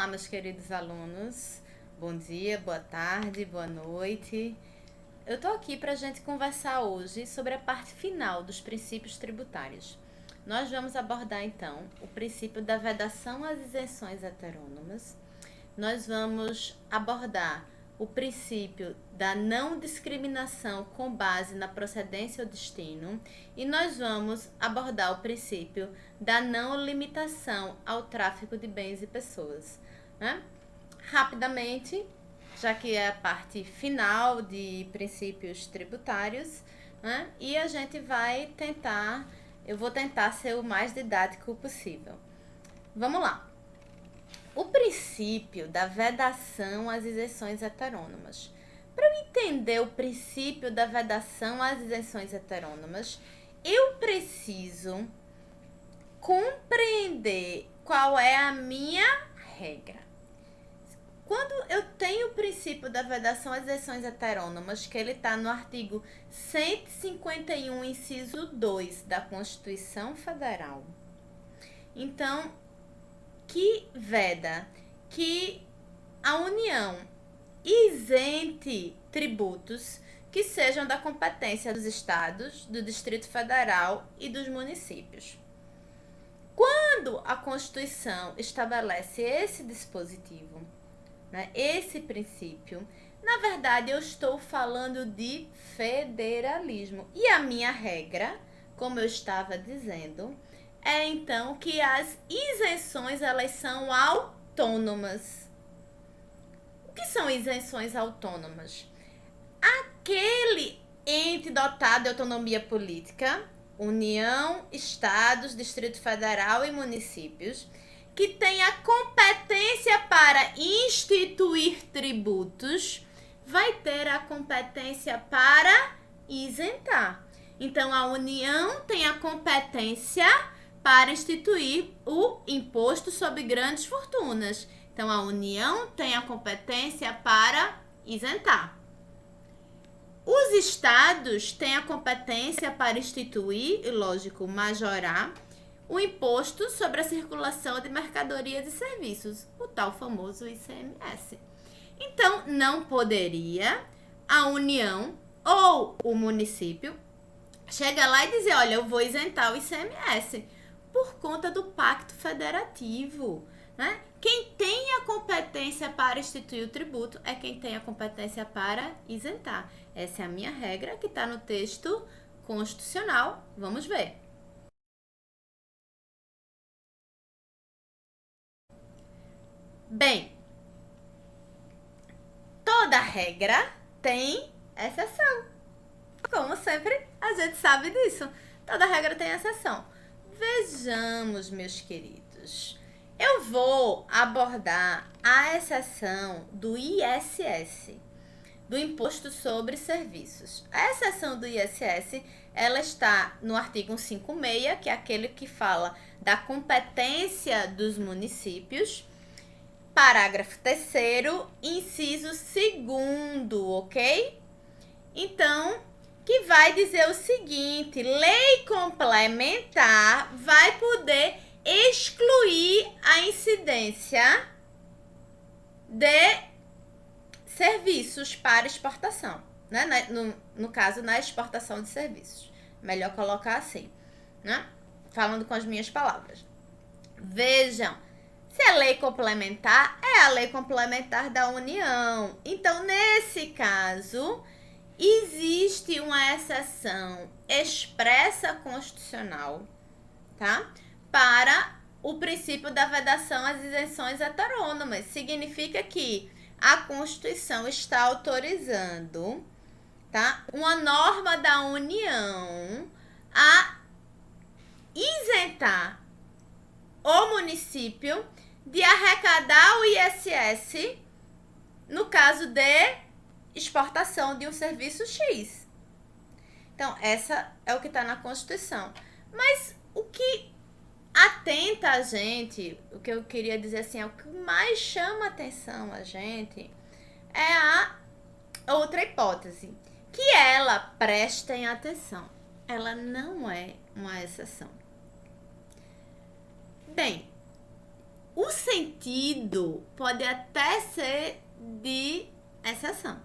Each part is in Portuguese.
Olá, meus queridos alunos. Bom dia, boa tarde, boa noite. Eu tô aqui para a gente conversar hoje sobre a parte final dos princípios tributários. Nós vamos abordar, então, o princípio da vedação às isenções heterônomas. Nós vamos abordar o princípio da não discriminação com base na procedência ou destino, e nós vamos abordar o princípio da não limitação ao tráfico de bens e pessoas, né? Rapidamente, já que é a parte final de princípios tributários, né? E a gente vai tentar, eu vou tentar ser o mais didático possível. Vamos lá. O princípio da vedação às isenções heterônomas. Para eu entender o princípio da vedação às isenções heterônomas, eu preciso compreender qual é a minha regra. Quando eu tenho o princípio da vedação às isenções heterônomas, que ele está no artigo 151, inciso 2 da Constituição Federal, então, que veda que a União isente tributos que sejam da competência dos estados, do Distrito Federal e dos municípios. Quando a Constituição estabelece esse dispositivo, né, esse princípio, na verdade eu estou falando de federalismo. E a minha regra, como eu estava dizendo, é então que as isenções elas são autônomas. O que são isenções autônomas? Aquele ente dotado de autonomia política, União, Estados, Distrito Federal e municípios, que tem a competência para instituir tributos, vai ter a competência para isentar. Então, a União tem a competência para instituir o imposto sobre grandes fortunas. Então, a União tem a competência para isentar. Os estados têm a competência para instituir, e lógico, majorar, o imposto sobre a circulação de mercadorias e serviços, o tal famoso ICMS. Então, não poderia a União ou o município chegar lá e dizer, olha, eu vou isentar o ICMS, por conta do Pacto Federativo, né? Quem tem a competência para instituir o tributo é quem tem a competência para isentar. Essa é a minha regra que está no texto constitucional. Vamos ver. Bem, toda regra tem exceção. Como sempre, a gente sabe disso. Toda regra tem exceção. Vejamos, meus queridos. Eu vou abordar a exceção do ISS, do Imposto sobre Serviços. A exceção do ISS, ela está no artigo 156, que é aquele que fala da competência dos municípios, parágrafo 3º, inciso 2º, ok? Então, que vai dizer o seguinte, lei complementar vai poder excluir a incidência de serviços para exportação, né? No caso, na exportação de serviços. Melhor colocar assim, né? Falando com as minhas palavras. Vejam, se é lei complementar, é a lei complementar da União. Então, nesse caso, existe uma exceção expressa constitucional, tá? Para o princípio da vedação às isenções heterônomas. Significa que a Constituição está autorizando, tá, uma norma da União a isentar o município de arrecadar o ISS no caso de exportação de um serviço X. Então, essa é o que está na Constituição. Mas o que atenta a gente, o que eu queria dizer assim, é o que mais chama a atenção a gente é a outra hipótese, que ela, prestem atenção, ela não é uma exceção. Bem, o sentido pode até ser de exceção,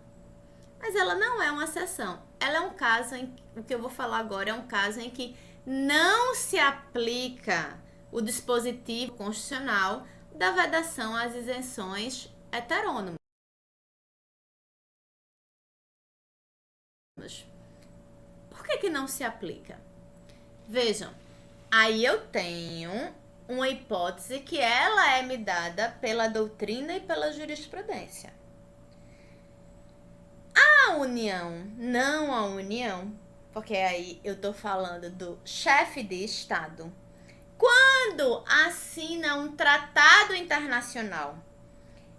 mas ela não é uma exceção. Ela é um caso em o que eu vou falar agora é um caso em que não se aplica o dispositivo constitucional da vedação às isenções heterônomas. Por que não se aplica? Vejam, aí eu tenho uma hipótese que ela é me dada pela doutrina e pela jurisprudência. A União, não a União, porque aí eu tô falando do chefe de Estado, quando assina um tratado internacional,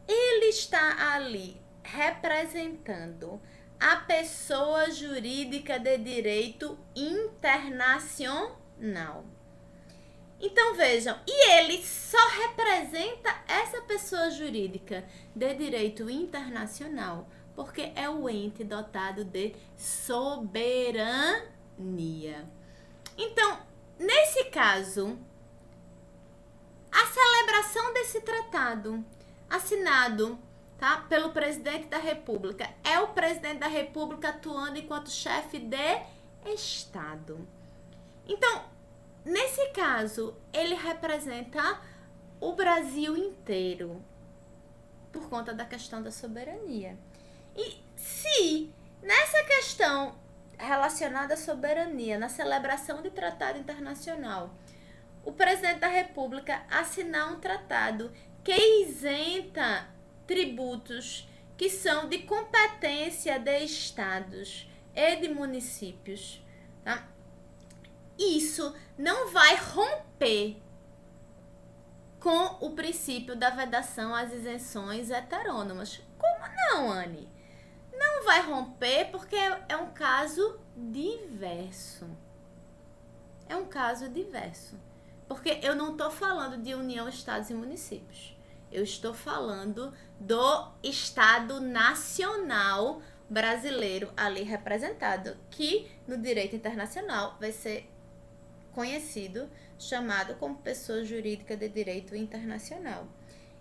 ele está ali representando a pessoa jurídica de direito internacional. Então vejam, e ele só representa essa pessoa jurídica de direito internacional porque é o ente dotado de soberania. Então, nesse caso, a celebração desse tratado assinado, tá, pelo presidente da República, é o presidente da República atuando enquanto chefe de Estado. Então, nesse caso, ele representa o Brasil inteiro por conta da questão da soberania. E se nessa questão relacionada à soberania, na celebração de tratado internacional, o presidente da República assinar um tratado que isenta tributos que são de competência de estados e de municípios, tá? Isso não vai romper com o princípio da vedação às isenções heterônomas. Como não, Anne? Não vai romper porque é um caso diverso. É um caso diverso. Porque eu não estou falando de união, estados e municípios. Eu estou falando do Estado Nacional brasileiro ali representado, que no direito internacional vai ser conhecido, chamado como pessoa jurídica de direito internacional.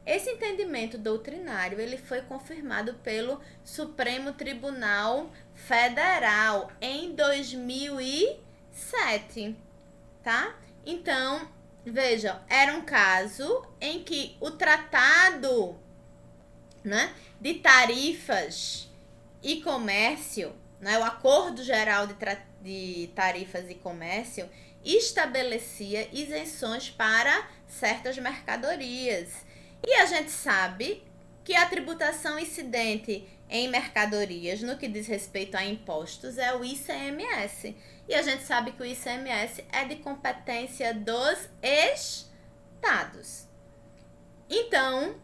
Esse entendimento doutrinário ele foi confirmado pelo Supremo Tribunal Federal em 2007, tá? Então, vejam, era um caso em que o tratado, né, de tarifas e comércio, né, o Acordo Geral de Tarifas e Comércio, estabelecia isenções para certas mercadorias. E a gente sabe que a tributação incidente em mercadorias, no que diz respeito a impostos, é o ICMS. E a gente sabe que o ICMS é de competência dos estados. Então,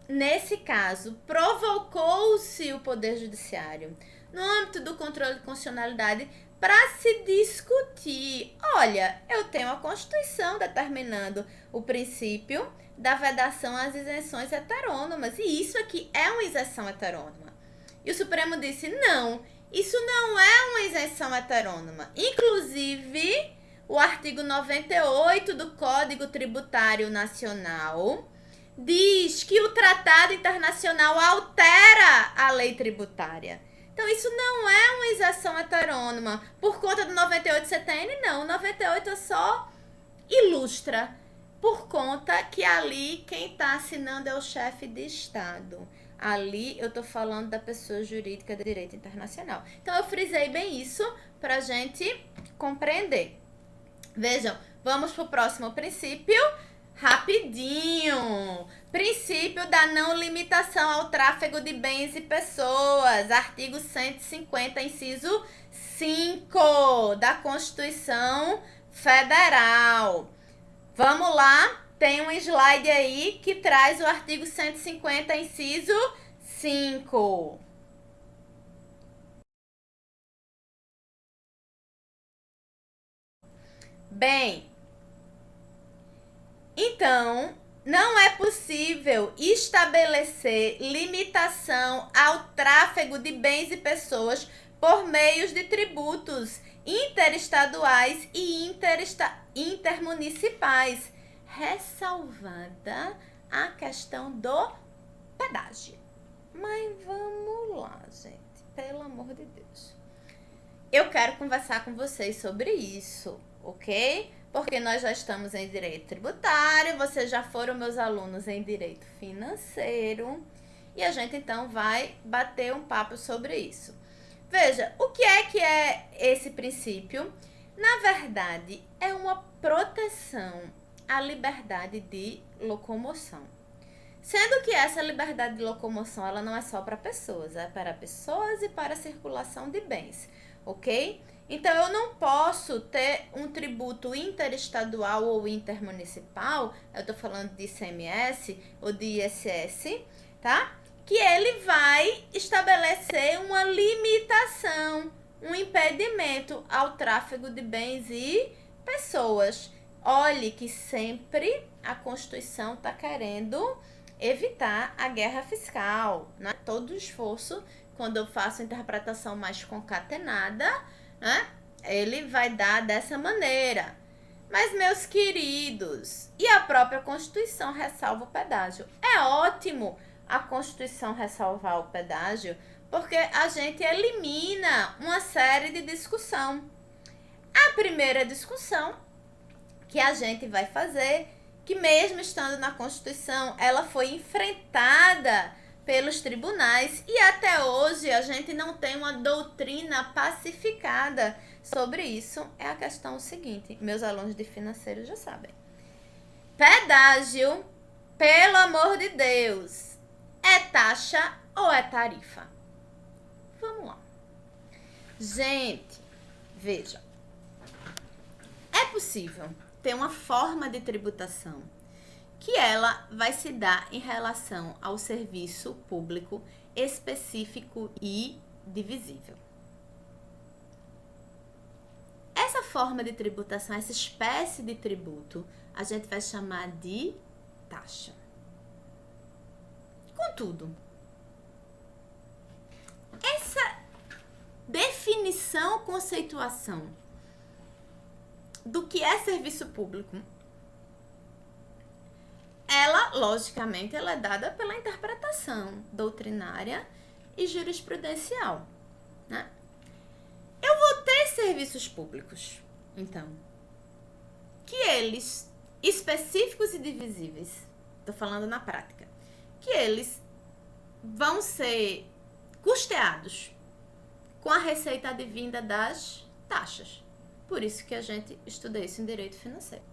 nesse caso, provocou-se o Poder Judiciário, no âmbito do controle de constitucionalidade, para se discutir. Olha, eu tenho a Constituição determinando o princípio da vedação às isenções heterônomas. E isso aqui é uma isenção heterônoma. E o Supremo disse, não, isso não é uma isenção heterônoma. Inclusive, o artigo 98 do Código Tributário Nacional diz que o tratado internacional altera a lei tributária. Então, isso não é uma isenção heterônoma. Por conta do 98 CTN, não. O 98 é só ilustra. Por conta que ali quem está assinando é o chefe de Estado. Ali eu estou falando da pessoa jurídica de direito internacional. Então, eu frisei bem isso para a gente compreender. Vejam, vamos para o próximo princípio. Rapidinho. Princípio da não limitação ao tráfego de bens e pessoas. Artigo 150, inciso 5 da Constituição Federal. Vamos lá, tem um slide aí que traz o artigo 150, inciso 5. Bem, então, não é possível estabelecer limitação ao tráfego de bens e pessoas por meios de tributos interestaduais e intermunicipais, ressalvada a questão do pedágio. Mas vamos lá, gente. Pelo amor de Deus. Eu quero conversar com vocês sobre isso, ok? Porque nós já estamos em direito tributário, vocês já foram meus alunos em direito financeiro. E a gente, então, vai bater um papo sobre isso. Veja, o que é esse princípio? Na verdade, é uma proteção à liberdade de locomoção. Sendo que essa liberdade de locomoção, ela não é só para pessoas, é para pessoas e para a circulação de bens, ok? Então, eu não posso ter um tributo interestadual ou intermunicipal, eu estou falando de ICMS ou de ISS, tá? Que ele vai estabelecer uma limitação, um impedimento ao tráfego de bens e pessoas. Olhe que sempre a Constituição está querendo evitar a guerra fiscal, né? Todo esforço, quando eu faço a interpretação mais concatenada, né? Ele vai dar dessa maneira. Mas, meus queridos, e a própria Constituição ressalva o pedágio. É ótimo a Constituição ressalvar o pedágio, porque a gente elimina uma série de discussão. A primeira discussão que a gente vai fazer, que mesmo estando na Constituição, ela foi enfrentada pelos tribunais e até hoje a gente não tem uma doutrina pacificada sobre isso, é a questão seguinte, meus alunos de financeiro já sabem. Pedágio, pelo amor de Deus, é taxa ou é tarifa? Vamos lá. Gente, veja, é possível ter uma forma de tributação que ela vai se dar em relação ao serviço público específico e divisível. Essa forma de tributação, essa espécie de tributo, a gente vai chamar de taxa. Contudo, essa definição, conceituação do que é serviço público, ela, logicamente, ela é dada pela interpretação doutrinária e jurisprudencial, né? Eu vou ter serviços públicos, então, que eles, específicos e divisíveis, estou falando na prática, que eles vão ser custeados com a receita advinda das taxas. Por isso que a gente estuda isso em direito financeiro.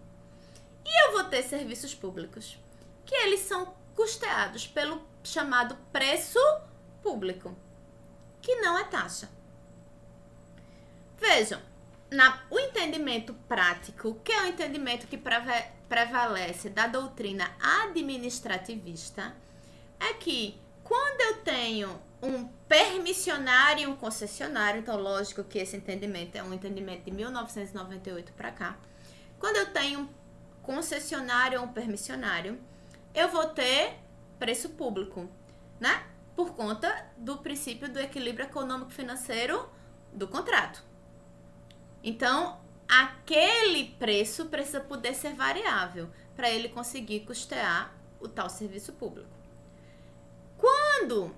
E eu vou ter serviços públicos que eles são custeados pelo chamado preço público, que não é taxa. Vejam, o entendimento prático, que é o entendimento que prevalece da doutrina administrativista, é que quando eu tenho um permissionário e um concessionário, então lógico que esse entendimento é um entendimento de 1998 para cá, quando eu tenho um concessionário ou um permissionário, eu vou ter preço público, né? Por conta do princípio do equilíbrio econômico-financeiro do contrato. Então, aquele preço precisa poder ser variável para ele conseguir custear o tal serviço público. Quando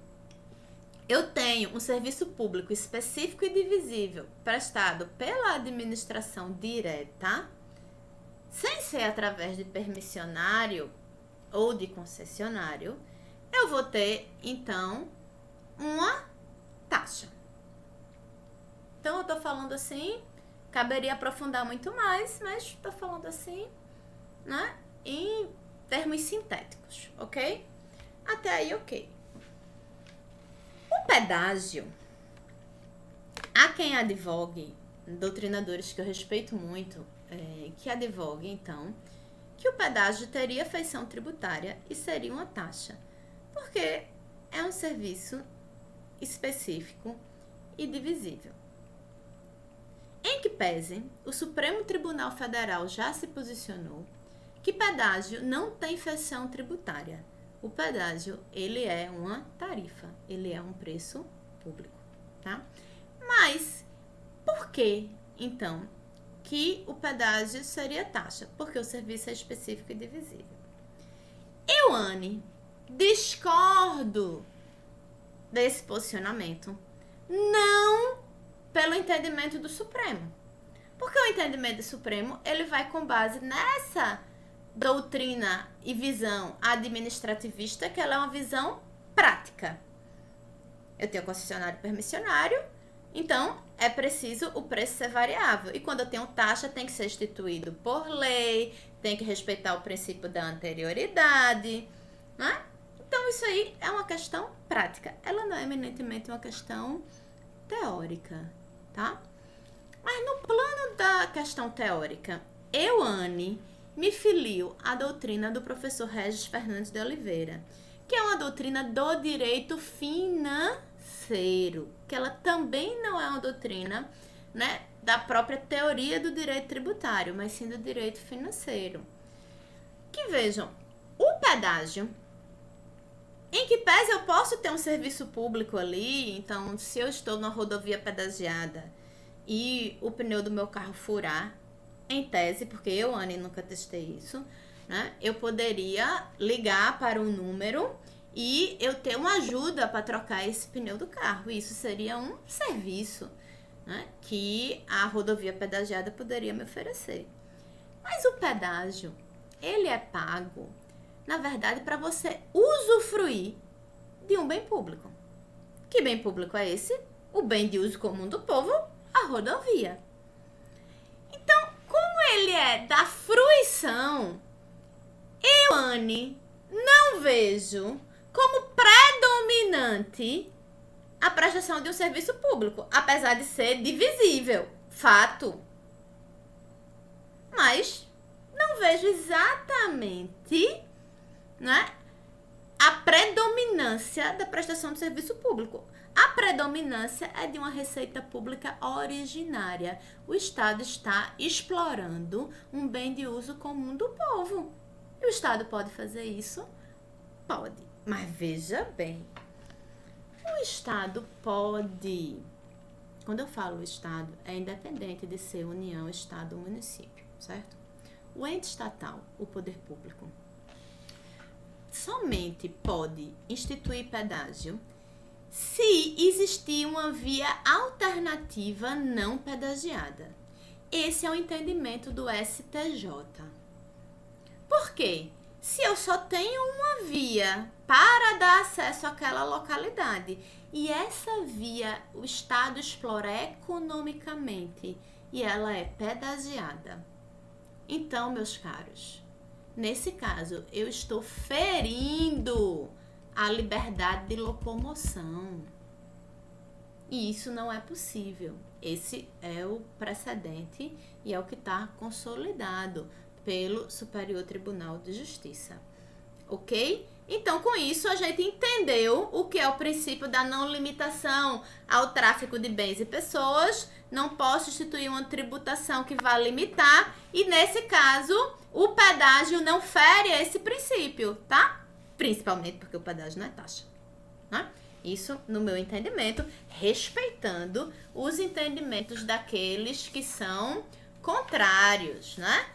eu tenho um serviço público específico e divisível prestado pela administração direta, sem ser através de permissionário ou de concessionário, eu vou ter, então, uma taxa. Então, eu estou falando assim, caberia aprofundar muito mais, mas estou falando assim, né, em termos sintéticos, ok? Até aí, ok. O pedágio, há quem advogue, doutrinadores que eu respeito muito, que advoguem, então, que o pedágio teria feição tributária e seria uma taxa, porque é um serviço específico e divisível. Em que pese, o Supremo Tribunal Federal já se posicionou que pedágio não tem feição tributária. O pedágio, ele é uma tarifa, ele é um preço público, tá? Mas, por que, então, que o pedágio seria taxa, porque o serviço é específico e divisível. Eu, Anne, discordo desse posicionamento, não pelo entendimento do Supremo. Porque o entendimento do Supremo, ele vai com base nessa doutrina e visão administrativista, que ela é uma visão prática. Eu tenho concessionário permissionário, então é preciso o preço ser variável. E quando eu tenho taxa, tem que ser instituído por lei, tem que respeitar o princípio da anterioridade, né? Então isso aí é uma questão prática. Ela não é eminentemente uma questão teórica, tá? Mas no plano da questão teórica, eu, Anne, me filio à doutrina do professor Regis Fernandes de Oliveira, que é uma doutrina do direito financeiro, que ela também não é uma doutrina, né, da própria teoria do direito tributário, mas sim do direito financeiro. Que vejam, o pedágio, em que pese eu posso ter um serviço público ali, então se eu estou numa rodovia pedagiada e o pneu do meu carro furar, em tese, porque eu, Anne, nunca testei isso, né? Eu poderia ligar para um número e eu ter uma ajuda para trocar esse pneu do carro. Isso seria um serviço, né, que a rodovia pedagiada poderia me oferecer. Mas o pedágio, ele é pago, na verdade, para você usufruir de um bem público. Que bem público é esse? O bem de uso comum do povo, a rodovia. Então, como ele é da fruição, eu, Anne, não vejo como predominante a prestação de um serviço público, apesar de ser divisível, fato. Mas não vejo exatamente, né, a predominância da prestação de serviço público. A predominância é de uma receita pública originária. O Estado está explorando um bem de uso comum do povo. E o Estado pode fazer isso? Pode. Mas veja bem, o Estado pode... Quando eu falo Estado, é independente de ser União, Estado ou município, certo? O ente estatal, o poder público, somente pode instituir pedágio se existir uma via alternativa não pedagiada. Esse é o entendimento do STJ. Por quê? Se eu só tenho uma via para dar acesso àquela localidade e essa via o Estado explora economicamente e ela é pedagiada, então, meus caros, nesse caso, eu estou ferindo a liberdade de locomoção. E isso não é possível. Esse é o precedente e é o que está consolidado pelo Superior Tribunal de Justiça. Ok? Então, com isso, a gente entendeu o que é o princípio da não limitação ao tráfico de bens e pessoas. Não posso instituir uma tributação que vá limitar. E, nesse caso, o pedágio não fere esse princípio, tá? Principalmente porque o pedágio não é taxa, né? Isso, no meu entendimento, respeitando os entendimentos daqueles que são contrários, né?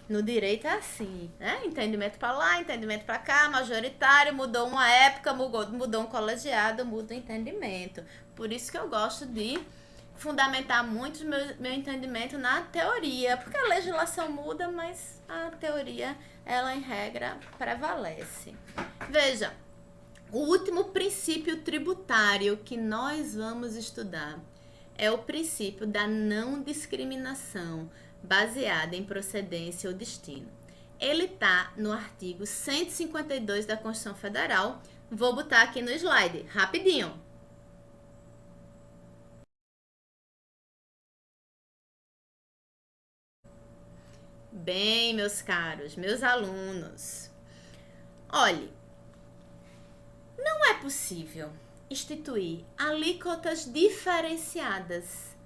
No direito é assim, né? Entendimento para lá, entendimento para cá, majoritário, mudou uma época, mudou um colegiado, muda o entendimento. Por isso que eu gosto de fundamentar muito o meu entendimento na teoria, porque a legislação muda, mas a teoria, ela em regra, prevalece. Veja, o último princípio tributário que nós vamos estudar é o princípio da não discriminação baseada em procedência ou destino. Ele está no artigo 152 da Constituição Federal. Vou botar aqui no slide, rapidinho. Bem, meus caros, meus alunos, olhe, não é possível instituir alíquotas diferenciadas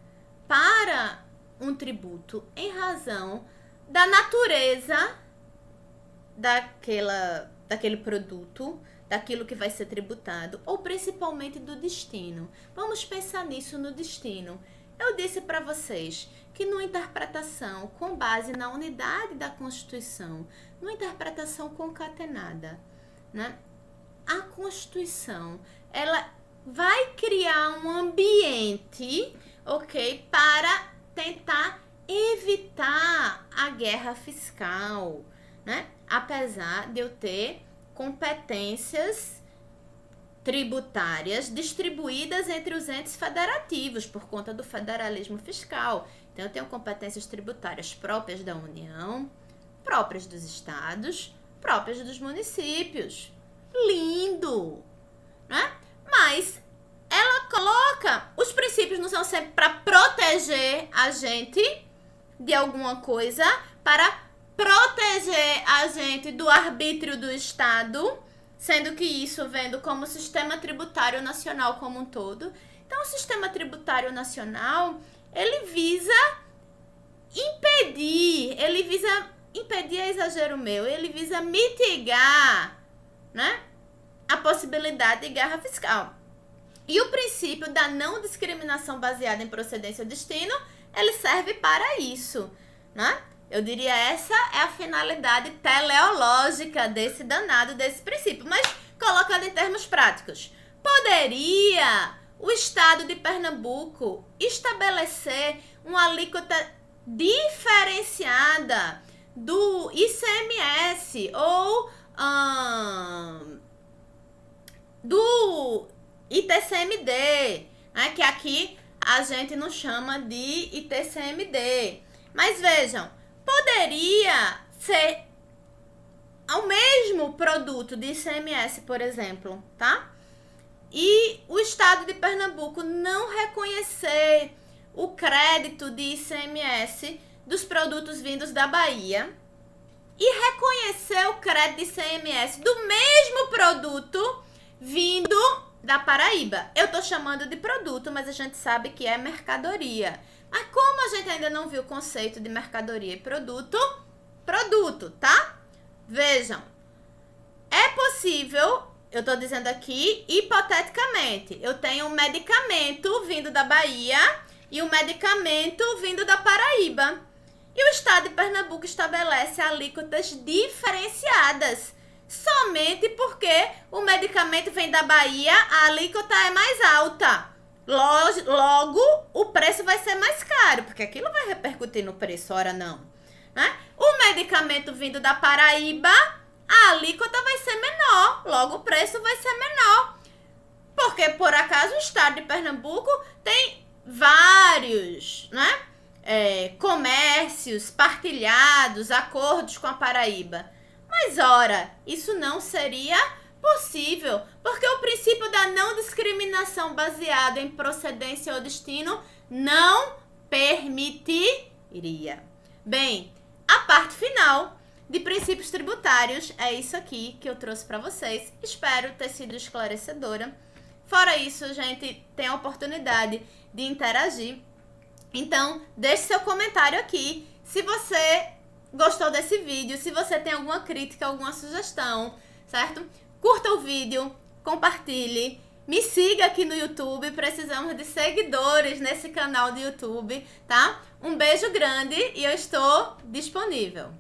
para um tributo em razão da natureza daquele produto, daquilo que vai ser tributado, ou principalmente do destino. Vamos pensar nisso no destino. Eu disse para vocês que numa interpretação com base na unidade da Constituição, numa interpretação concatenada, né, a Constituição, ela vai criar um ambiente, ok, para tentar evitar a guerra fiscal, né? Apesar de eu ter competências tributárias distribuídas entre os entes federativos por conta do federalismo fiscal. Então, eu tenho competências tributárias próprias da União, próprias dos estados, próprias dos municípios. Lindo, né? Mas ela coloca, os princípios não são sempre para proteger a gente de alguma coisa, para proteger a gente do arbítrio do Estado, sendo que isso vendo como sistema tributário nacional como um todo. Então, o sistema tributário nacional, ele visa impedir é exagero meu, ele visa mitigar, né, a possibilidade de guerra fiscal. E o princípio da não discriminação baseada em procedência ou destino, ele serve para isso, né? Eu diria essa é a finalidade teleológica desse danado, desse princípio. Mas, colocando em termos práticos, poderia o Estado de Pernambuco estabelecer uma alíquota diferenciada do ICMS ou do ITCMD, né, que aqui a gente não chama de ITCMD. Mas vejam, poderia ser o mesmo produto de ICMS, por exemplo, tá? E o Estado de Pernambuco não reconhecer o crédito de ICMS dos produtos vindos da Bahia e reconhecer o crédito de ICMS do mesmo produto vindo da Paraíba. Eu tô chamando de produto, mas a gente sabe que é mercadoria. Mas como a gente ainda não viu o conceito de mercadoria e produto, tá? Vejam, é possível, eu tô dizendo aqui, hipoteticamente, eu tenho um medicamento vindo da Bahia e um medicamento vindo da Paraíba. E o Estado de Pernambuco estabelece alíquotas diferenciadas, somente porque o medicamento vem da Bahia, a alíquota é mais alta. Logo, o preço vai ser mais caro, porque aquilo vai repercutir no preço, ora não, né? O medicamento vindo da Paraíba, a alíquota vai ser menor, logo o preço vai ser menor. Porque, por acaso, o Estado de Pernambuco tem vários, né, comércios partilhados, acordos com a Paraíba. Mas, ora, isso não seria possível, porque o princípio da não discriminação baseado em procedência ou destino não permitiria. Bem, a parte final de princípios tributários é isso aqui que eu trouxe para vocês. Espero ter sido esclarecedora. Fora isso, a gente tem a oportunidade de interagir. Então, deixe seu comentário aqui. Se você gostou desse vídeo, se você tem alguma crítica, alguma sugestão, certo? Curta o vídeo, compartilhe, me siga aqui no YouTube, precisamos de seguidores nesse canal do YouTube, tá? Um beijo grande e eu estou disponível.